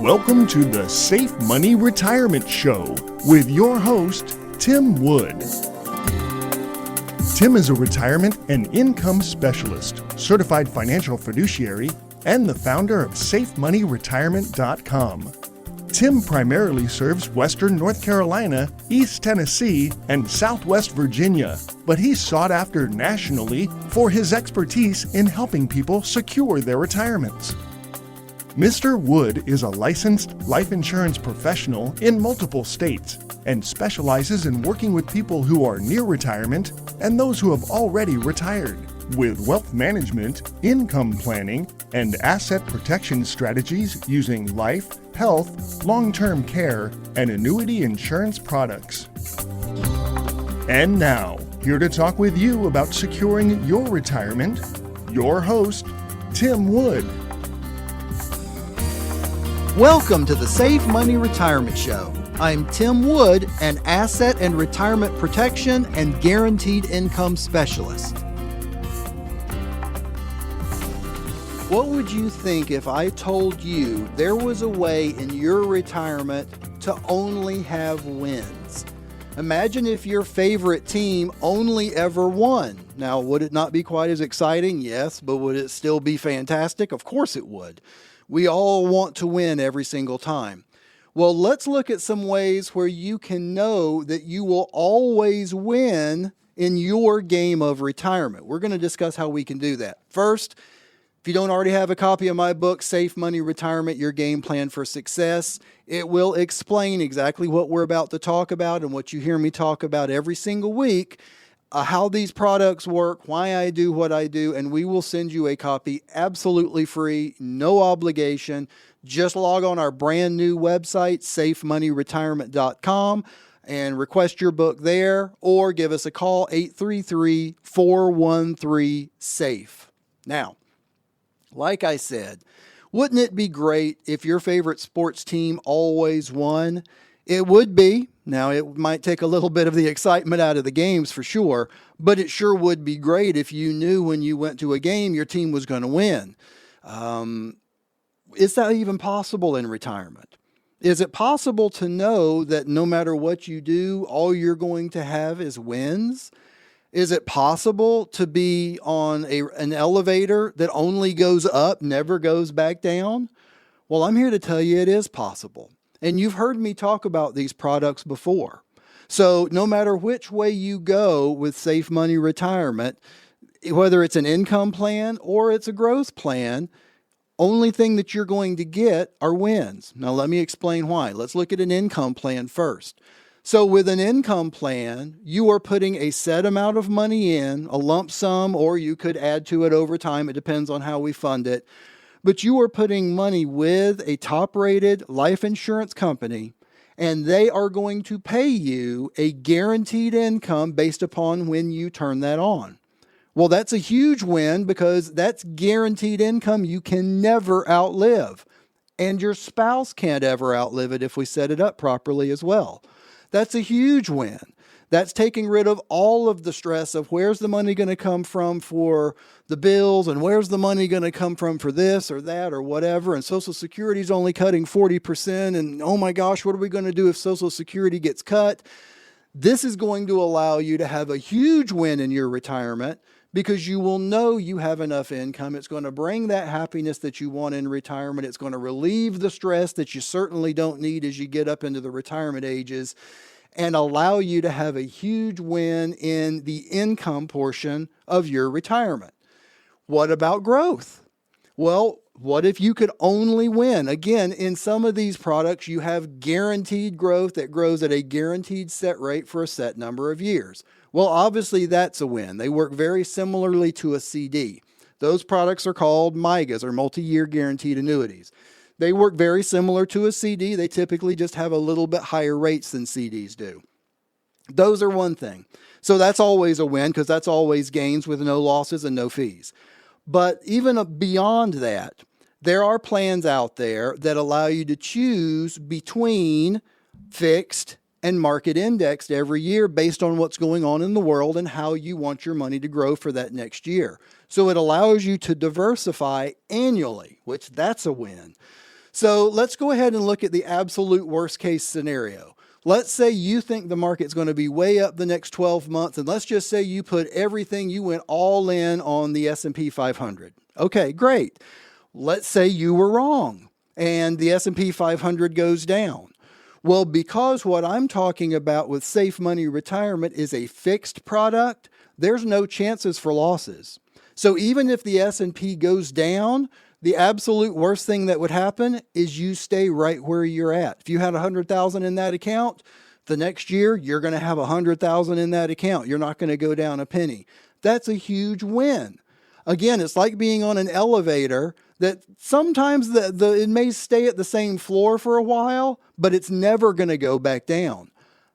Welcome to the Safe Money Retirement Show with your host, Tim Wood. Tim is a retirement and income specialist, certified financial fiduciary, and the founder of SafeMoneyRetirement.com. Tim primarily serves Western North Carolina, East Tennessee, and Southwest Virginia, but he's sought after nationally for his expertise in helping people secure their retirements. Mr. Wood is a licensed life insurance professional in multiple states and specializes in working with people who are near retirement and those who have already retired with wealth management, income planning, and asset protection strategies using life, health, long-term care, and annuity insurance products. And now, here to talk with you about securing your retirement, your host, Tim Wood. Welcome to the Safe Money Retirement Show. I'm Tim Wood, an asset and retirement protection and guaranteed income specialist. What would you think if I told you there was a way in your retirement to only have wins? Imagine if your favorite team only ever won. Now, would it not be quite as exciting? Yes, but would it still be fantastic? Of course it would. We all want to win every single time. Well, let's look at some ways where you can know that you will always win in your game of retirement. We're going to discuss how we can do that. First, if you don't already have a copy of my book, Safe Money Retirement, Your Game Plan for Success, it will explain exactly what we're about to talk about and what you hear me talk about every single week, how these products work, why I do what I do, and we will send you a copy absolutely free, no obligation. Just log on our brand new website, SafeMoneyRetirement.com, and request your book there, or give us a call, 833-413-SAFE. Now, like I said, wouldn't it be great if your favorite sports team always won? It would be. Now, it might take a little bit of the excitement out of the games for sure, but it sure would be great if you knew when you went to a game your team was going to win. Is that even possible in retirement? Is it possible to know that no matter what you do, all you're going to have is wins? Is it possible to be on an elevator that only goes up, never goes back down? Well, I'm here to tell you it is possible. And you've heard me talk about these products before. So no matter which way you go with Safe Money Retirement, whether it's an income plan or it's a growth plan, only thing that you're going to get are wins. Now let me explain why. Let's look at an income plan first. So with an income plan, you are putting a set amount of money in, a lump sum, or you could add to it over time. It depends on how we fund it. But you are putting money with a top-rated life insurance company, and they are going to pay you a guaranteed income based upon when you turn that on. Well, that's a huge win because that's guaranteed income you can never outlive. And your spouse can't ever outlive it if we set it up properly as well. That's a huge win. That's taking rid of all of the stress of where's the money going to come from for the bills and where's the money going to come from for this or that or whatever. And Social Security is only cutting 40%. And oh my gosh, what are we going to do if Social Security gets cut? This is going to allow you to have a huge win in your retirement because you will know you have enough income. It's going to bring that happiness that you want in retirement. It's going to relieve the stress that you certainly don't need as you get up into the retirement ages, and allow you to have a huge win in the income portion of your retirement. What about growth? Well, what if you could only win? Again, in some of these products, you have guaranteed growth that grows at a guaranteed set rate for a set number of years. Well, obviously that's a win. They work very similarly to a CD. Those products are called MYGAs, or multi-year guaranteed annuities. They work very similar to a CD. They typically just have a little bit higher rates than CDs do. Those are one thing. So that's always a win because that's always gains with no losses and no fees. But even beyond that, there are plans out there that allow you to choose between fixed and market indexed every year based on what's going on in the world and how you want your money to grow for that next year. So it allows you to diversify annually, which that's a win. So let's go ahead and look at the absolute worst case scenario. Let's say you think the market's going to be way up the next 12 months, and let's just say you put everything, you went all in on the S&P 500. Okay, great. Let's say you were wrong and the S&P 500 goes down. Well, because what I'm talking about with safe money retirement is a fixed product, there's no chances for losses. So even if the S&P goes down, the absolute worst thing that would happen is you stay right where you're at. If you had $100,000 in that account, the next year you're going to have $100,000 in that account. You're not going to go down a penny. That's a huge win. Again, it's like being on an elevator that sometimes it may stay at the same floor for a while, but it's never going to go back down.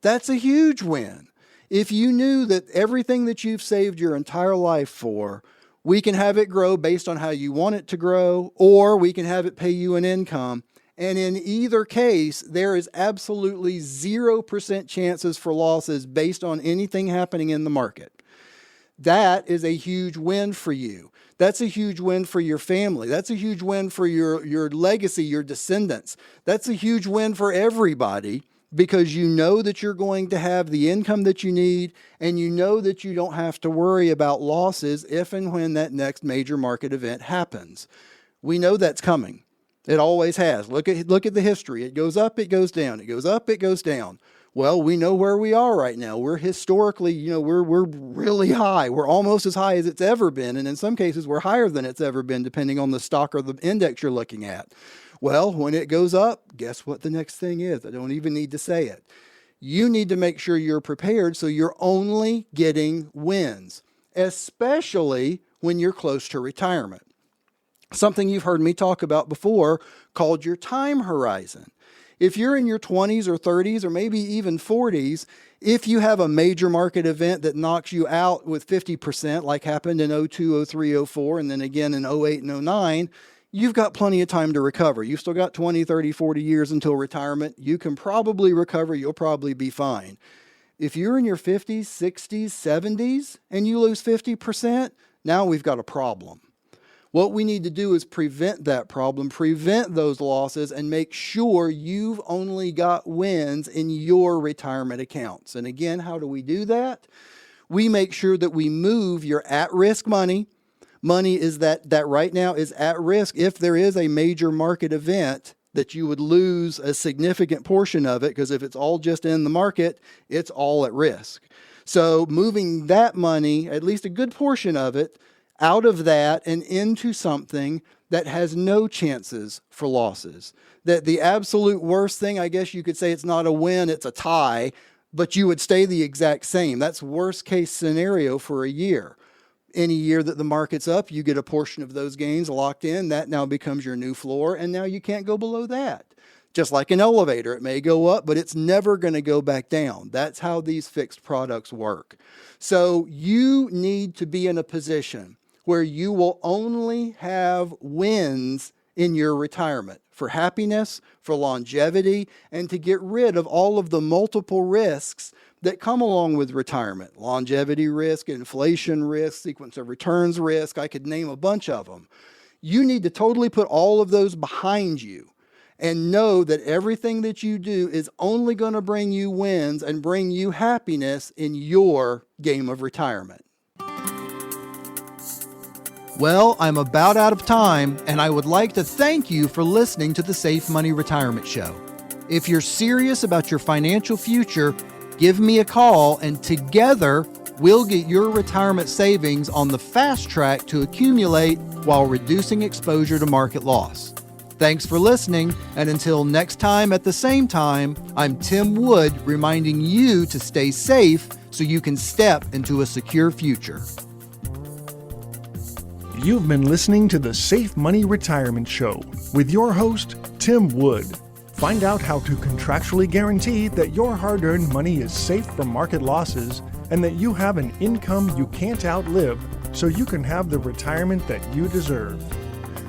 That's a huge win. If you knew that everything that you've saved your entire life for, we can have it grow based on how you want it to grow, or we can have it pay you an income. And in either case, there is absolutely 0% chances for losses based on anything happening in the market. That is a huge win for you. That's a huge win for your family. That's a huge win for your legacy, your descendants. That's a huge win for everybody, because you know that you're going to have the income that you need, and you know that you don't have to worry about losses if and when that next major market event happens. We know that's coming. It always has. Look at the history. It goes up, it goes down. It goes up, it goes down. Well, we know where we are right now. We're historically, we're really high. We're almost as high as it's ever been, and in some cases we're higher than it's ever been, depending on the stock or the index you're looking at. Well, when it goes up, guess what the next thing is? I don't even need to say it. You need to make sure you're prepared so you're only getting wins, especially when you're close to retirement. Something you've heard me talk about before called your time horizon. If you're in your 20s or 30s or maybe even 40s, if you have a major market event that knocks you out with 50%, like happened in 02, 03, 04, and then again in 08 and 09, you've got plenty of time to recover. You've still got 20, 30, 40 years until retirement. You can probably recover. You'll probably be fine. If you're in your 50s, 60s, 70s, and you lose 50%, now we've got a problem. What we need to do is prevent that problem, prevent those losses, and make sure you've only got wins in your retirement accounts. And again, how do we do that? We make sure that we move your at-risk money. Money is that right now is at risk if there is a major market event that you would lose a significant portion of it, because if it's all just in the market, it's all at risk. So moving that money, at least a good portion of it, out of that and into something that has no chances for losses. That the absolute worst thing, I guess you could say, it's not a win, it's a tie, but you would stay the exact same. That's worst case scenario for a year. Any year that the market's up, you get a portion of those gains locked in. That now becomes your new floor, and now you can't go below that. Just like an elevator, it may go up, but it's never going to go back down. That's how these fixed products work. So you need to be in a position where you will only have wins in your retirement for happiness, for longevity, and to get rid of all of the multiple risks that come along with retirement. Longevity risk, inflation risk, sequence of returns risk. I could name a bunch of them. You need to totally put all of those behind you and know that everything that you do is only going to bring you wins and bring you happiness in your game of retirement. Well, I'm about out of time, and I would like to thank you for listening to the Safe Money Retirement Show. If you're serious about your financial future, give me a call, and together we'll get your retirement savings on the fast track to accumulate while reducing exposure to market loss. Thanks for listening, and until next time at the same time, I'm Tim Wood reminding you to stay safe so you can step into a secure future. You've been listening to the Safe Money Retirement Show with your host, Tim Wood. Find out how to contractually guarantee that your hard-earned money is safe from market losses and that you have an income you can't outlive so you can have the retirement that you deserve.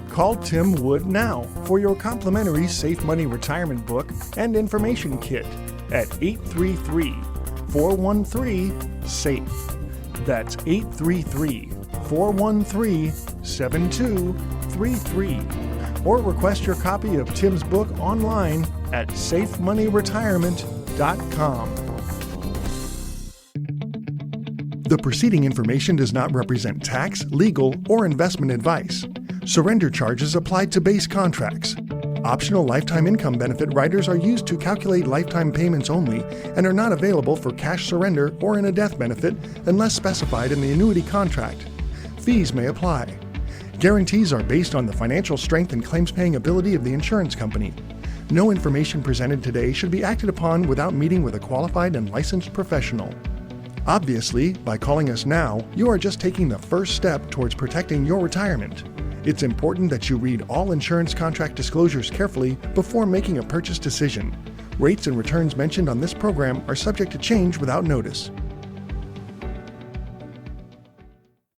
Call Tim Wood now for your complimentary Safe Money Retirement Book and Information Kit at 833-413-SAFE. That's 833-413-7233. or request your copy of Tim's book online at safemoneyretirement.com. The preceding information does not represent tax, legal, or investment advice. Surrender charges applied to base contracts. Optional lifetime income benefit riders are used to calculate lifetime payments only and are not available for cash surrender or in a death benefit unless specified in the annuity contract. Fees may apply. Guarantees are based on the financial strength and claims-paying ability of the insurance company. No information presented today should be acted upon without meeting with a qualified and licensed professional. Obviously, by calling us now, you are just taking the first step towards protecting your retirement. It's important that you read all insurance contract disclosures carefully before making a purchase decision. Rates and returns mentioned on this program are subject to change without notice.